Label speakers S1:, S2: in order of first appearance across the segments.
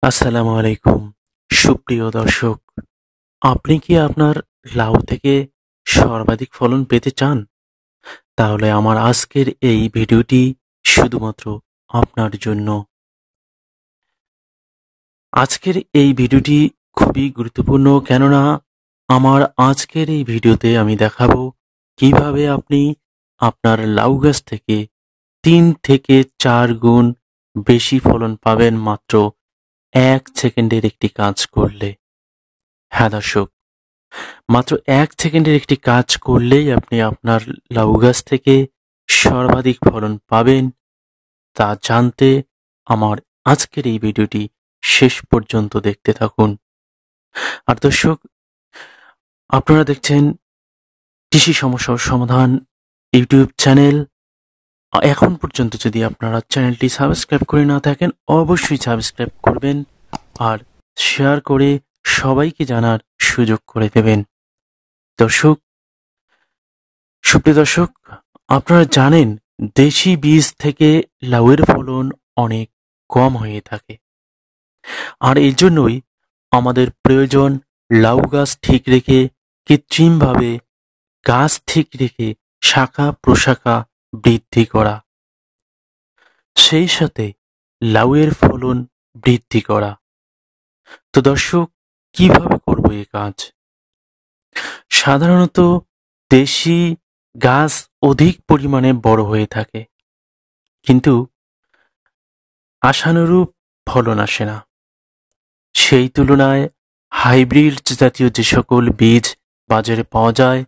S1: আসসালামু আলাইকুম সুপ্রিয় দর্শক, আপনি কি আপনার লাউ থেকে সর্বাধিক ফলন পেতে চান? তাহলে আমার আজকের এই ভিডিওটি শুধুমাত্র আপনার জন্য। আজকের এই ভিডিওটি খুবই গুরুত্বপূর্ণ, কেননা আমার আজকের এই ভিডিওতে আমি দেখাবো কিভাবে আপনি আপনার লাউ গাছ থেকে ৩ থেকে ৪ গুণ বেশি ফলন পাবেন মাত্র ১ সেকেন্ডের একটি কাজ করলে। হ্যাঁ দর্শক, মাত্র ১ সেকেন্ডের একটি কাজ করলেই আপনি আপনার লাউ গাছ থেকে সর্বাধিক ফলন পাবেন। তা জানতে আমার আজকের এই ভিডিওটি শেষ পর্যন্ত দেখতে থাকুন। আর দর্শক, আপনারা দেখছেন কৃষি সমস্যার সমাধান ইউটিউব চ্যানেল। এখন পর্যন্ত যদি আপনারা চ্যানেলটি সাবস্ক্রাইব করে না থাকেন, অবশ্যই সাবস্ক্রাইব করবেন আর শেয়ার করে সবাইকে জানার সুযোগ করে দেবেন। দর্শক, সুপ্রিয় দর্শক, আপনারা জানেন দেশি বীজ থেকে লাউয়ের ফলন অনেক কম হয়ে থাকে, আর এই জন্যই আমাদের প্রয়োজন লাউ গাছ ঠিক রেখে, কৃত্রিমভাবে গাছ ঠিক রেখে শাখা প্রশাখা বৃদ্ধি করা, সেই সাথে লাউয়ের ফলন বৃদ্ধি করা। তো দর্শক, কিভাবে করব এই কাজ? সাধারণত দেশি গাছ অধিক পরিমাণে বড় হয়ে থাকে, কিন্তু আশানুরূপ ফলন আসে না। সেই তুলনায় হাইব্রিড জাতীয় যে সকল বীজ বাজারে পাওয়া যায়,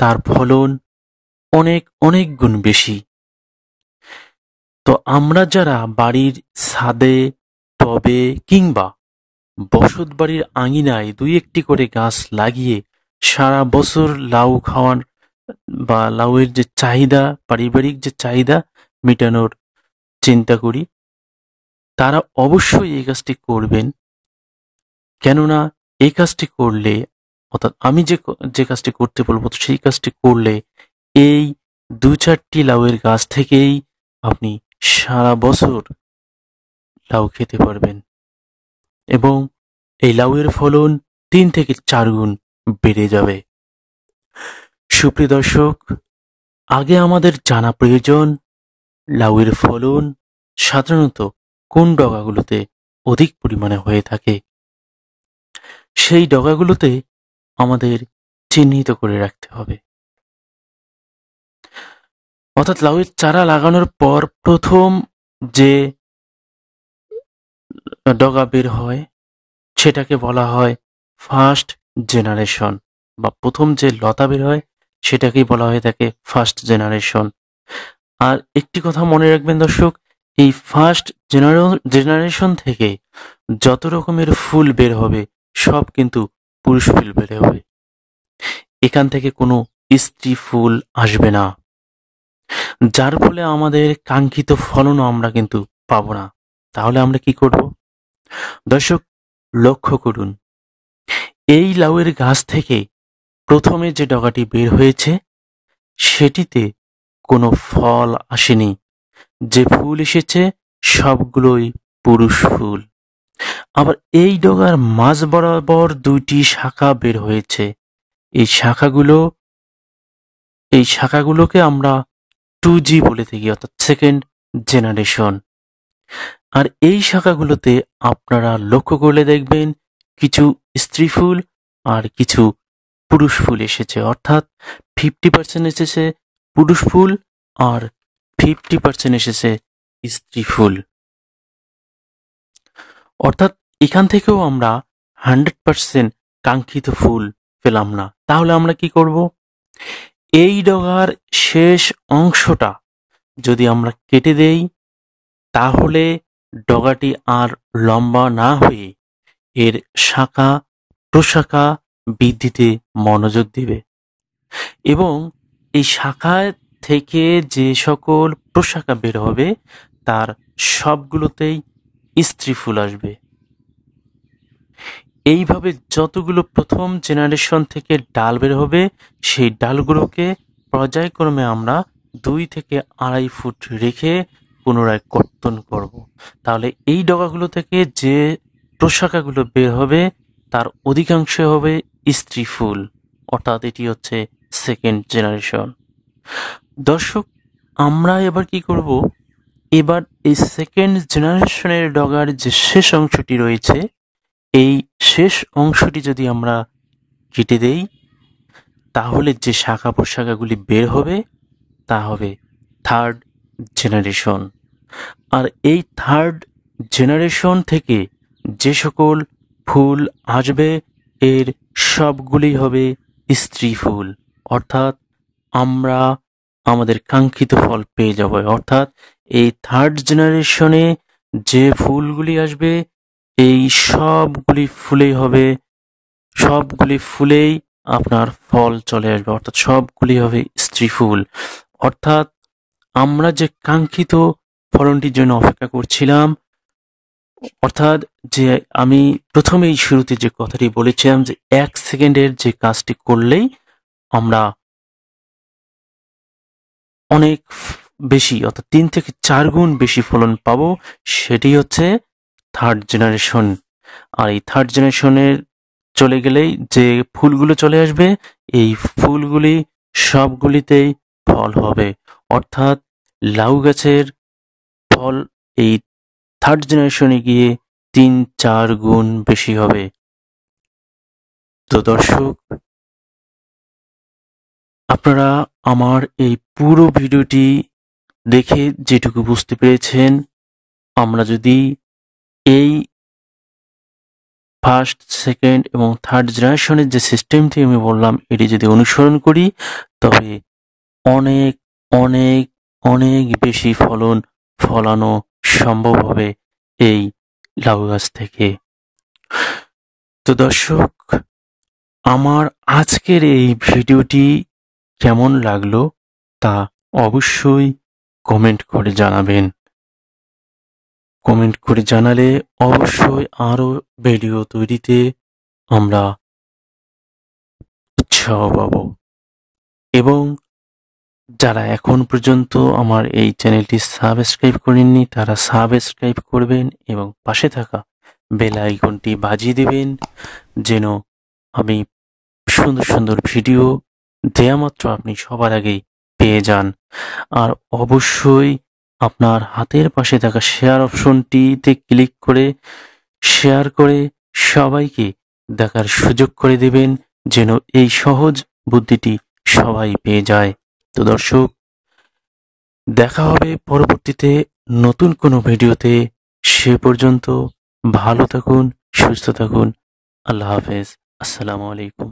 S1: তার ফলন অনেক অনেক গুণ বেশি। তো আমরা যারা বাড়ির ছাদে, টবে কিংবা বসত বাড়ির আঙিনায় ২-১টি করে গাছ লাগিয়ে সারা বছর লাউ খাওয়ার বা লাউয়ের যে চাহিদা, পারিবারিক যে চাহিদা মেটানোর চিন্তা করি, তারা অবশ্যই এই কাজটি করবেন। কেননা এই কাজটি করলে, অর্থাৎ আমি যে কাজটি করতে বলবো, সেই কাজটি করলে এই ২-৪টি লাউয়ের গাছ থেকেই আপনি সারা বছর লাউ খেতে পারবেন এবং এই লাউয়ের ফলন ৩ থেকে ৪ গুণ বেড়ে যাবে। সুপ্রিয় দর্শক, আগে আমাদের জানা প্রয়োজন লাউয়ের ফলন সাধারণত কোন ডগাগুলোতে অধিক পরিমাণে হয়ে থাকে। সেই ডগাগুলোতে আমাদের চিহ্নিত করে রাখতে হবে। অর্থাৎ লাউয়ের চারা লাগানোর পর প্রথম যে ডগা বের হয় সেটাকে বলা হয় ফার্স্ট জেনারেশন, বা প্রথম যে লতা বের হয় সেটাকেই বলা হয়ে থাকে ফার্স্ট জেনারেশন। আর একটি কথা মনে রাখবেন দর্শক, এই ফার্স্ট জেনারেশন থেকে যত রকমের ফুল বের হবে সব কিন্তু পুরুষ ফুল বের হবে। এখান থেকে কোনো স্ত্রী ফুল আসবে না, যার ফলে আমাদের কাঙ্ক্ষিত ফলনও আমরা কিন্তু পাবো না। তাহলে আমরা কি করব? দর্শক, লক্ষ্য করুন, এই লাউয়ের গাছ থেকে প্রথমে যে ডগাটি বের হয়েছে সেটিতে কোনো ফল আসেনি। যে ফুল এসেছে সবগুলোই পুরুষ ফুল। আবার এই ডগার মাঝ বরাবর ২টি শাখা বের হয়েছে। এই শাখাগুলোকে আমরা 2G বলে থাকি, অর্থাৎ সেকেন্ড জেনারেশন। আর এই শাখাগুলোতে আপনারা লক্ষ্য করলে দেখবেন কিছু স্ত্রী ফুল আর কিছু পুরুষ ফুল এসেছে, অর্থাৎ 50% এসেছে পুরুষ ফুল আর 50% এসেছে স্ত্রী ফুল। অর্থাৎ এখান থেকেও আমরা 100% কাঙ্ক্ষিত ফুল পেলাম না। তাহলে আমরা কি করব? এই ডগার শেষ অংশটা যদি আমরা কেটে দেই, তাহলে ডগাটি আর লম্বা না হয়ে এর শাখা প্রশাখা বৃদ্ধিতে মনোযোগ দিবে এবং এই শাখা থেকে যে সকল প্রশাখা বের হবে তার সবগুলোতেই স্ত্রী ফুল আসবে। এইভাবে যতগুলো প্রথম জেনারেশন থেকে ডাল বের হবে, সেই ডালগুলোকে পর্যায়ক্রমে আমরা ২ থেকে ২.৫ ফুট রেখে পুনরায় কর্তন করব। তাহলে এই ডগাগুলো থেকে যে প্রশাখাগুলো বের হবে তার অধিকাংশ হবে স্ত্রী ফুল, অর্থাৎ এটি হচ্ছে সেকেন্ড জেনারেশন। দর্শক, আমরা এবার কি করব, এবার এই সেকেন্ড জেনারেশনের ডগার যে শেষ অংশটি রয়েছে, এই শেষ অংশটি যদি আমরা কেটে দেই, তাহলে যে শাখা প্রশাখাগুলি বের হবে তা হবে থার্ড জেনারেশন। আর এই থার্ড জেনারেশন থেকে যে সকল ফুল আসবে এর সবগুলি হবে স্ত্রী ফুল, অর্থাৎ আমরা আমাদের কাঙ্ক্ষিত ফল পেয়ে যাব। অর্থাৎ এই থার্ড জেনারেশনে যে ফুলগুলি আসবে এই সবগুলি ফুলেই আপনার ফল চলে আসবে, অর্থাৎ সবগুলি হবে স্ত্রী ফুল। অর্থাৎ আমরা যে কাঙ্ক্ষিত ফলনটির জন্য অপেক্ষা করছিলাম, অর্থাৎ যে আমি প্রথমেই শুরুতে যে কথাটি বলেছিলাম যে 1 সেকেন্ডের যে কাজটি করলেই আমরা অনেক বেশি, অর্থাৎ 3 থেকে 4 গুণ বেশি ফলন পাবো, সেটি হচ্ছে থার্ড জেনারেশন। আর এই থার্ড জেনারেশনের চলে গেলেই যে ফুলগুলো চলে আসবে, এই ফুলগুলি সবগুলিতেই ফল হবে, অর্থাৎ লাউ গাছের ফল এই থার্ড জেনারেশনে গিয়ে 3-4 গুণ বেশি হবে। তো দর্শক, আপনারা আমার এই পুরো ভিডিওটি দেখে যেটুকু বুঝতে পেরেছেন, আমরা যদি এই ফার্স্ট, সেকেন্ড এবং থার্ড জেনারেশনের যে সিস্টেমটি আমি বললাম এটি যদি অনুসরণ করি, তবে অনেক অনেক অনেক বেশি ফলানো সম্ভব হবে এই লাউ গাছ থেকে। তো দর্শক, আমার আজকের এই ভিডিওটি কেমন লাগলো তা অবশ্যই কমেন্ট করে জানাবেন। কমেন্ট করে জানালে অবশ্যই আরো ভিডিও তৈরিতে আমরা উৎসাহ পাব। এবং যারা এখন পর্যন্ত আমার এই চ্যানেলটি সাবস্ক্রাইব করেননি তারা সাবস্ক্রাইব করবেন এবং পাশে থাকা বেল আইকনটি বাজিয়ে দেবেন, যেন আমি সুন্দর সুন্দর ভিডিও দেয়া মাত্র আপনি সবার আগেই পেয়ে যান। আর অবশ্যই আপনার হাতের পাশে থাকা শেয়ার অপশনটিতে ক্লিক করে শেয়ার করে সবাইকে দেখার সুযোগ করে দেবেন, যেন এই সহজ বুদ্ধিটি সবাই পেয়ে যায়। তো দর্শক, দেখা হবে পরবর্তীতে নতুন কোনো ভিডিওতে। সে পর্যন্ত ভালো থাকুন, সুস্থ থাকুন। আল্লাহ হাফেজ। আসসালামু আলাইকুম।